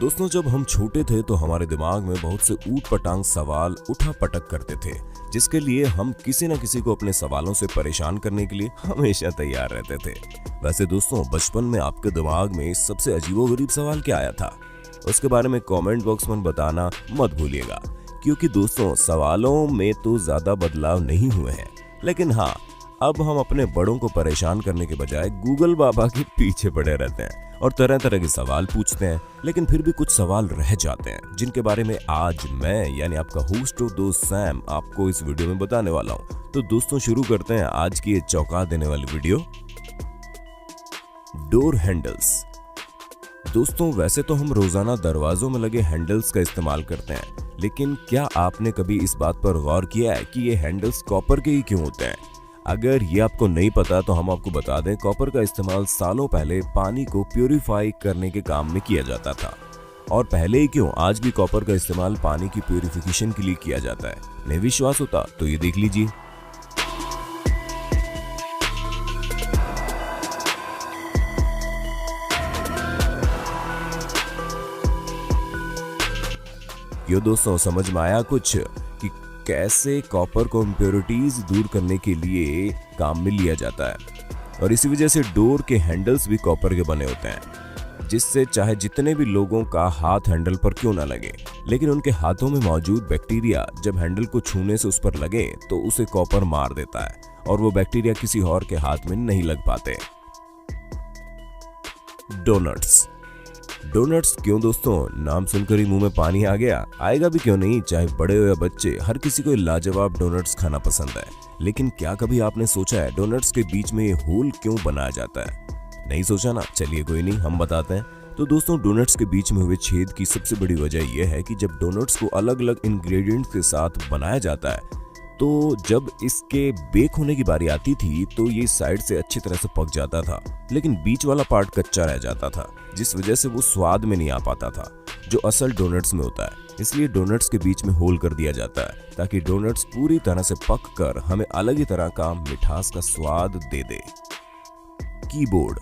दोस्तों, जब हम छोटे थे तो हमारे दिमाग में बहुत से ऊट पटांग सवाल उठा पटक करते थे, जिसके लिए हम किसी न किसी को अपने सवालों से परेशान करने के लिए हमेशा तैयार रहते थे। वैसे दोस्तों, बचपन में आपके दिमाग में सबसे अजीबोगरीब सवाल क्या आया था? उसके बारे में कमेंट बॉक्स में बताना मत भूलिएगा, क्योंकि दोस्तों सवालों में तो ज्यादा बदलाव नहीं हुए हैं, लेकिन हाँ, अब हम अपने बड़ों को परेशान करने के बजाय गूगल बाबा के पीछे पड़े रहते हैं और तरह तरह के सवाल पूछते हैं। लेकिन फिर भी कुछ सवाल रह जाते हैं, जिनके बारे में आज मैं यानी आपका होस्ट और दोस्त सैम आपको इस वीडियो में बताने वाला हूँ। तो दोस्तों, शुरू करते हैं आज की ये चौंका देने वाली वीडियो। Door handles. दोस्तों, वैसे तो हम रोजाना दरवाजों में लगे हैंडल्स का इस्तेमाल करते हैं, लेकिन क्या आपने कभी इस बात पर गौर किया है कि ये हैंडल्स कॉपर के ही क्यों होते हैं? अगर ये आपको नहीं पता तो हम आपको बता दें, कॉपर का इस्तेमाल सालों पहले पानी को प्यूरिफाई करने के काम में किया जाता था। और पहले ही क्यों, आज भी कॉपर का इस्तेमाल पानी की प्यूरिफिकेशन के लिए किया जाता है। नहीं विश्वास होता तो ये देख लीजिए। यो दोस्तों, समझ में आया कुछ कि कैसे कॉपर को इम्प्योरिटीज दूर करने के लिए काम में लिया जाता है। और इसी वजह से डोर के हैंडल्स भी कॉपर के बने होते हैं, जिससे चाहे जितने भी लोगों का हाथ हैंडल पर क्यों ना लगे, लेकिन उनके हाथों में मौजूद बैक्टीरिया जब हैंडल को छूने से उस पर लगे तो उसे कॉपर मार देता है और वो बैक्टीरिया किसी और के हाथ में नहीं लग पाते। डोनट्स। डोनट्स क्यों दोस्तों, नाम सुनकर ही मुंह में पानी आ गया। आएगा भी क्यों नहीं, चाहे बड़े हो या बच्चे, हर किसी को लाजवाब डोनट्स खाना पसंद है। लेकिन क्या कभी आपने सोचा है डोनट्स के बीच में ये होल क्यों बनाया जाता है? नहीं सोचा ना? चलिए कोई नहीं, हम बताते हैं। तो दोस्तों, डोनट्स के बीच में हुए छेद की सबसे बड़ी वजह यह है कि जब डोनट्स को अलग अलग इंग्रेडिएंट्स के साथ बनाया जाता है, तो जब इसके बेक होने की बारी आती थी तो ये साइड से अच्छी तरह से पक जाता था, लेकिन बीच वाला पार्ट कच्चा रह जाता था, जिस वजह से वो स्वाद में नहीं आ पाता था जो असल डोनट्स में होता है। इसलिए डोनट्स के बीच में होल कर दिया जाता है, ताकि डोनट्स पूरी तरह से पक कर हमें अलग ही तरह का मिठास का स्वाद दे दे। कीबोर्ड।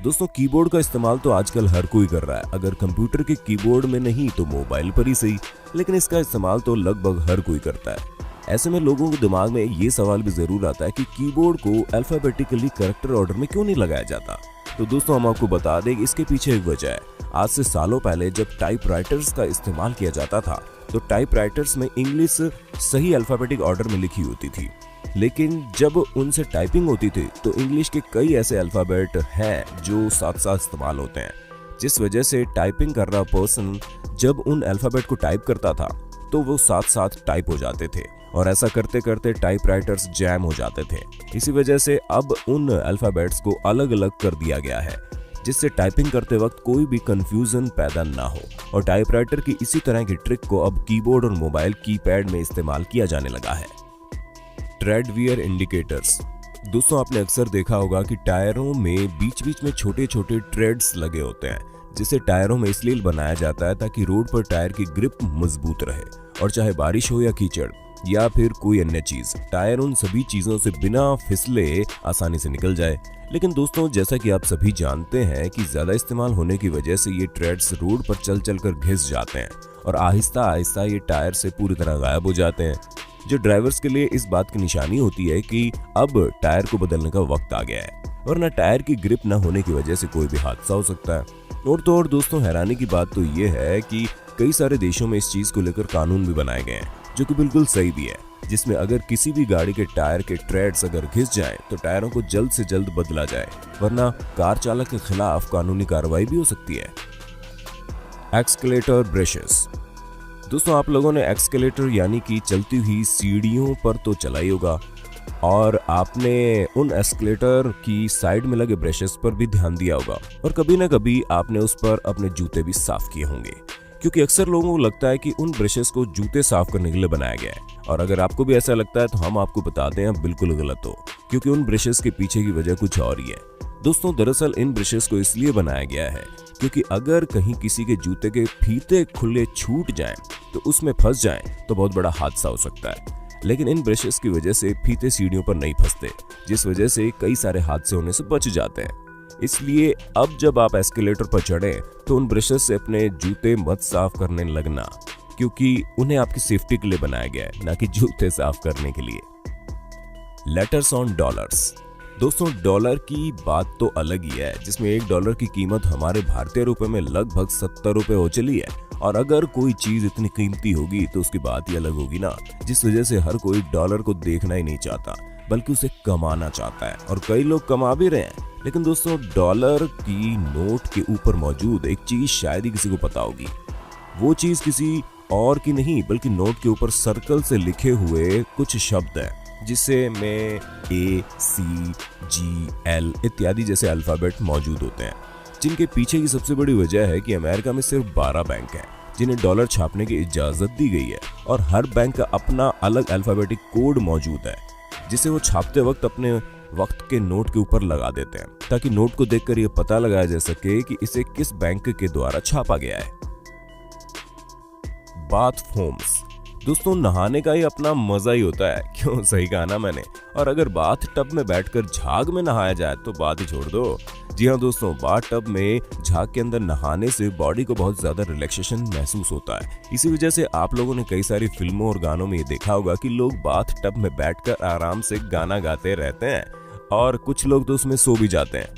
दोस्तों, कीबोर्ड का इस्तेमाल तो आजकल हर कोई कर रहा है, अगर कंप्यूटर के कीबोर्ड में नहीं तो मोबाइल पर ही सही, लेकिन इसका इस्तेमाल तो लगभग हर कोई करता है। ऐसे में लोगों के दिमाग में ये सवाल भी जरूर आता है कि कीबोर्ड को अल्फाबेटिकली करेक्टर ऑर्डर में क्यों नहीं लगाया जाता। तो दोस्तों, हम आपको बता दें कि इसके पीछे एक वजह है। आज से सालों पहले जब टाइपराइटर्स का इस्तेमाल किया जाता था तो टाइपराइटर्स में इंग्लिश सही अल्फाबेटिक ऑर्डर में लिखी होती थी, लेकिन जब उनसे टाइपिंग होती थी तो इंग्लिश के कई ऐसे अल्फाबेट हैं जो साथ साथ इस्तेमाल होते हैं, जिस वजह से टाइपिंग कर रहा पर्सन जब उन अल्फाबेट को टाइप करता था तो वो साथ साथ टाइप हो जाते थे, और ऐसा करते करते टाइपराइटर्स जैम हो जाते थे। इसी वजह से अब उन अल्फाबेट्स को अलग अलग कर दिया गया है, जिससे टाइपिंग करते वक्त कोई भी कंफ्यूजन पैदा ना हो। और टाइपराइटर की इसी तरह की ट्रिक को अब कीबोर्ड और मोबाइल कीपैड में इस्तेमाल किया जाने लगा है। Trade wear indicators. दोस्तों, आपने अक्सर देखा होगा कि टायरों में बीच बीच में छोटे छोटे ट्रेड्स लगे होते हैं, जिसे टायरों में इसलिए बनाया जाता है ताकि रोड पर टायर की ग्रिप मजबूत रहे, और चाहे बारिश हो या कीचड़ या फिर कोई अन्य चीज, टायर उन सभी चीजों से बिना फिसले आसानी से निकल जाए। लेकिन दोस्तों, जैसा कि आप सभी जानते हैं कि ज्यादा इस्तेमाल होने की वजह से ये ट्रेड्स रोड पर चल चल कर घिस जाते हैं और आहिस्ता आहिस्ता ये टायर से पूरी तरह गायब हो जाते हैं, जो ड्राइवर्स के लिए इस बात की निशानी होती है कि अब टायर को बदलने का वक्त आ गया है, वरना टायर की ग्रिप न होने की वजह से कोई भी हादसा हो सकता है। और तो और दोस्तों, हैरानी की बात तो ये है कि कई सारे देशों में इस चीज को लेकर कानून भी बनाए गए हैं, जो कि बिल्कुल सही भी है, जिसमें अगर किसी भी गाड़ी के टायर के ट्रेड्स अगर घिस जाएं तो टायरों को जल्द से जल्द बदला जाए, वरना कार चालक के खिलाफ कानूनी कार्रवाई भी हो सकती है। Escalator brushes. दोस्तों, आप लोगों ने एक्सकेलेटर यानी कि चलती हुई सीढ़ियों पर तो चला ही होगा, और आपने उन एस्केलेटर की साइड में लगे ब्रशेस पर भी ध्यान दिया होगा, और कभी ना कभी आपने उस पर अपने जूते भी साफ किए होंगे, क्योंकि अक्सर लोगों को लगता है कि उन ब्रशेस को जूते साफ करने के लिए बनाया गया है। और अगर आपको भी ऐसा लगता है तो हम आपको बताते हैं बिल्कुल गलत हो, क्योंकि उन ब्रशेस के पीछे की वजह कुछ और ही है। दोस्तों, दरअसल इन ब्रशेस को इसलिए बनाया गया है क्योंकि अगर कहीं किसी के जूते के फीते खुले छूट जाएं तो उसमें फंस जाएं तो बहुत बड़ा हादसा हो सकता है। लेकिन इन ब्रशेस की वजह से फीते सीढ़ियों पर नहीं फंसते, जिस वजह से कई सारे हादसे होने से बच जाते हैं। इसलिए अब जब आप एस्केलेटर पर चढ़े तो उन ब्रशेस से अपने जूते मत साफ करने लगना, क्योंकि उन्हें आपकी सेफ्टी के लिए बनाया गया है, ना कि जूते साफ करने के लिए। Letters on dollars. दोस्तों, डॉलर की बात तो अलग ही है, जिसमें $1 की कीमत हमारे भारतीय रुपए में लगभग 70 रुपए हो चली है। और अगर कोई चीज इतनी कीमती होगी तो उसकी बात ही अलग होगी ना, जिस वजह से हर कोई डॉलर को देखना ही नहीं चाहता, बल्कि उसे कमाना चाहता है, और कई लोग कमा भी रहे हैं। लेकिन दोस्तों, डॉलर की नोट के ऊपर मौजूद एक चीज शायद ही किसी को पता होगी। वो चीज किसी और की नहीं, बल्कि नोट के ऊपर सर्कल से लिखे हुए कुछ शब्द हैं, जिससे में ACGL इत्यादि जैसे अल्फाबेट मौजूद होते हैं, जिनके पीछे की सबसे बड़ी वजह है कि अमेरिका में सिर्फ 12 बैंक हैं जिन्हें डॉलर छापने की इजाजत दी गई है, और हर बैंक का अपना अलग अल्फाबेटिक कोड मौजूद है, जिसे वो छापते वक्त अपने वक्त के नोट के ऊपर लगा देते हैं, ताकि नोट को देखकर ये पता लगाया जा सके कि इसे किस बैंक के द्वारा छापा गया है। Bath foams. दोस्तों, नहाने का ही अपना मजा ही होता है, क्यों? सही कहा ना मैंने। और अगर बाथ टब में बैठकर झाग में नहाया जाए तो बात ही छोड़ दो। जी हाँ दोस्तों, बाथ टब में झाग के अंदर नहाने से बॉडी को बहुत ज्यादा रिलैक्सेशन महसूस होता है। इसी वजह से आप लोगों ने कई सारी फिल्मों और गानों में ये देखा होगा कि लोग बाथ टब में बैठकर आराम से गाना गाते रहते हैं, और कुछ लोग तो उसमें सो भी जाते हैं।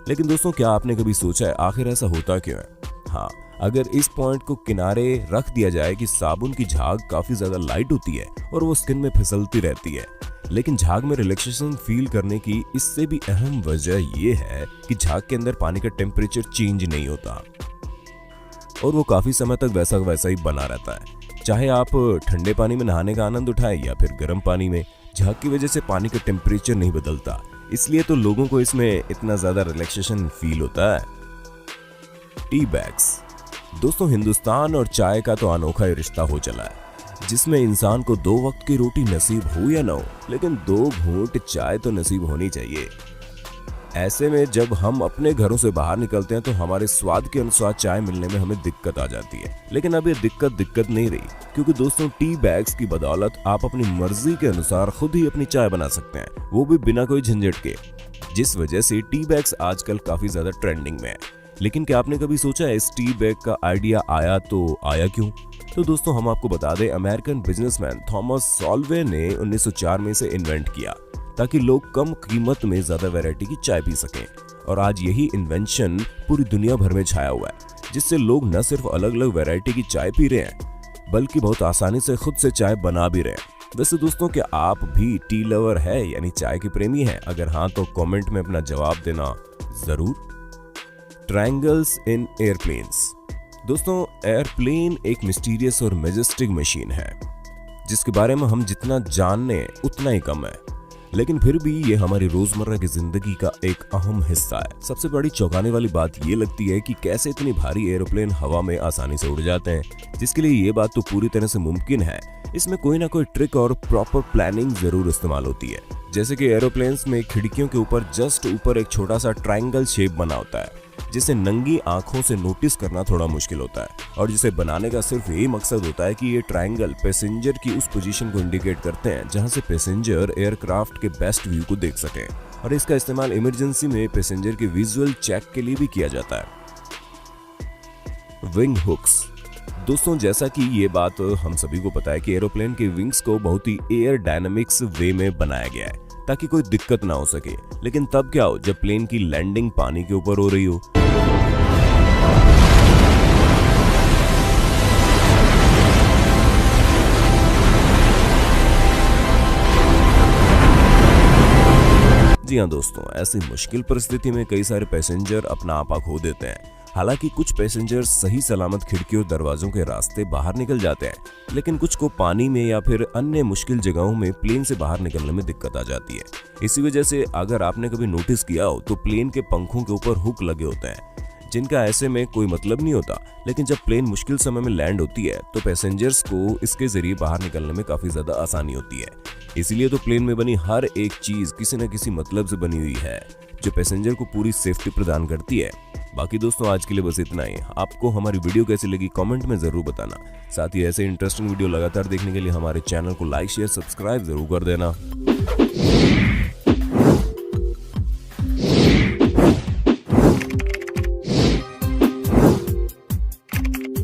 लेकिन दोस्तों, क्या आपने कभी सोचा है आखिर ऐसा होता क्यों है? हाँ, अगर इस पॉइंट को किनारे रख दिया जाए कि साबुन की झाग काफी ज्यादा लाइट होती है और वो स्किन में फिसलती रहती है, लेकिन झाग में रिलैक्सेशन फील करने की इससे भी अहम वजह ये है कि झाग के अंदर पानी का टेम्परेचर चेंज नहीं होता, और वो काफी समय तक वैसा ही बना रहता है। चाहे आप ठंडे पानी में नहाने का आनंद उठाएं या फिर गर्म पानी में, झाग की वजह से पानी का टेम्परेचर नहीं बदलता, इसलिए तो लोगों को इसमें इतना ज्यादा रिलैक्सेशन फील होता है। Tea bags. दोस्तों, हिंदुस्तान और चाय का तो अनोखा ही रिश्ता हो चला है, जिसमें इंसान को 2 वक्त की रोटी नसीब हो या ना हो, लेकिन 2 घूंट चाय तो नसीब होनी चाहिए। ऐसे में जब हम अपने घरों से बाहर निकलते हैं तो हमारे स्वाद के अनुसार चाय मिलने में हमें दिक्कत आ जाती है। लेकिन अब ये दिक्कत नहीं रही, क्योंकि दोस्तों, टी बैग्स की बदौलत आप अपनी मर्जी के अनुसार खुद ही अपनी चाय बना सकते हैं, वो भी बिना कोई झंझट के, जिस वजह से टी बैग्स आजकल काफी ज्यादा ट्रेंडिंग में है। लेकिन क्या आपने कभी सोचा है इस टी बैग का आइडिया आया तो आया क्यों? तो दोस्तों, हम आपको बता दें, अमेरिकन बिजनेसमैन थॉमस सॉल्वे ने 1904 में इसे इन्वेंट किया, ताकि लोग कम कीमत में ज्यादा वैरायटी की चाय पी सकें। और आज यही इन्वेंशन पूरी दुनिया भर में छाया हुआ है, जिससे लोग न सिर्फ अलग अलग वैरायटी की चाय पी रहे हैं, बल्कि बहुत आसानी से खुद से चाय बना भी रहे हैं। वैसे दोस्तों, क्या आप भी टी लवर है, यानी चाय के प्रेमी हैं? अगर हाँ, तो कमेंट में अपना जवाब देना जरूर। ट्रायंगल्स इन एयरप्लेन्स। दोस्तों, एयरप्लेन एक मिस्टीरियस और मैजेस्टिक मशीन है, जिसके बारे में हम जितना जानने उतना ही कम है, लेकिन फिर भी ये हमारी रोजमर्रा की जिंदगी का एक अहम हिस्सा है। सबसे बड़ी चौंकाने वाली बात ये लगती है कि कैसे इतनी भारी एयरप्लेन हवा में आसानी से उड़ जाते हैं, जिसके लिए ये बात तो पूरी तरह से मुमकिन है। इसमें कोई ना कोई ट्रिक और प्रॉपर प्लानिंग जरूर इस्तेमाल होती है। जैसे कि एरोप्लेन्स में खिड़कियों के ऊपर जस्ट ऊपर एक छोटा सा ट्रायंगल शेप बना होता है, जिसे नंगी आंखों से नोटिस करना थोड़ा मुश्किल होता है, और जिसे बनाने का सिर्फ यही मकसद होता है कि ये ट्रायंगल पैसेंजर की उस पोजीशन को इंडिकेट करते हैं जहां से पैसेंजर एयरक्राफ्ट के बेस्ट व्यू को देख सके। और इसका इस्तेमाल इमरजेंसी में पैसेंजर के विजुअल चेक के लिए भी किया जाता है। Wing hooks. दोस्तों, जैसा कि ये बात हम सभी को पता है कि एरोप्लेन के विंग्स को बहुत ही एयर डायनामिक्स वे में बनाया गया है, ताकि कोई दिक्कत ना हो सके। लेकिन तब क्या हो जब प्लेन की लैंडिंग पानी के ऊपर हो रही हो। जी हाँ दोस्तों, ऐसी मुश्किल परिस्थिति में कई सारे पैसेंजर अपना आपा खो देते हैं। हालांकि कुछ पैसेंजर सही सलामत खिड़की और दरवाजों के रास्ते बाहर निकल जाते हैं, लेकिन कुछ को पानी में या फिर अन्य मुश्किल जगहों में प्लेन से बाहर निकलने में दिक्कत आ जाती है। इसी वजह से अगर आपने कभी नोटिस किया हो तो प्लेन के पंखों के ऊपर हुक लगे होते हैं, जिनका ऐसे में कोई मतलब नहीं होता, लेकिन जब प्लेन मुश्किल समय में लैंड होती है तो पैसेंजर्स को इसके जरिए बाहर निकलने में काफी ज्यादा आसानी होती है। इसीलिए तो प्लेन में बनी हर एक चीज किसी न किसी मतलब से बनी हुई है, जो पैसेंजर को पूरी सेफ्टी प्रदान करती है। बाकी दोस्तों, आज के लिए बस इतना ही। आपको हमारी वीडियो कैसी लगी कमेंट में जरूर बताना। साथ ही ऐसे इंटरेस्टिंग वीडियो लगातार देखने के लिए हमारे चैनल को लाइक शेयर सब्सक्राइब जरूर कर देना।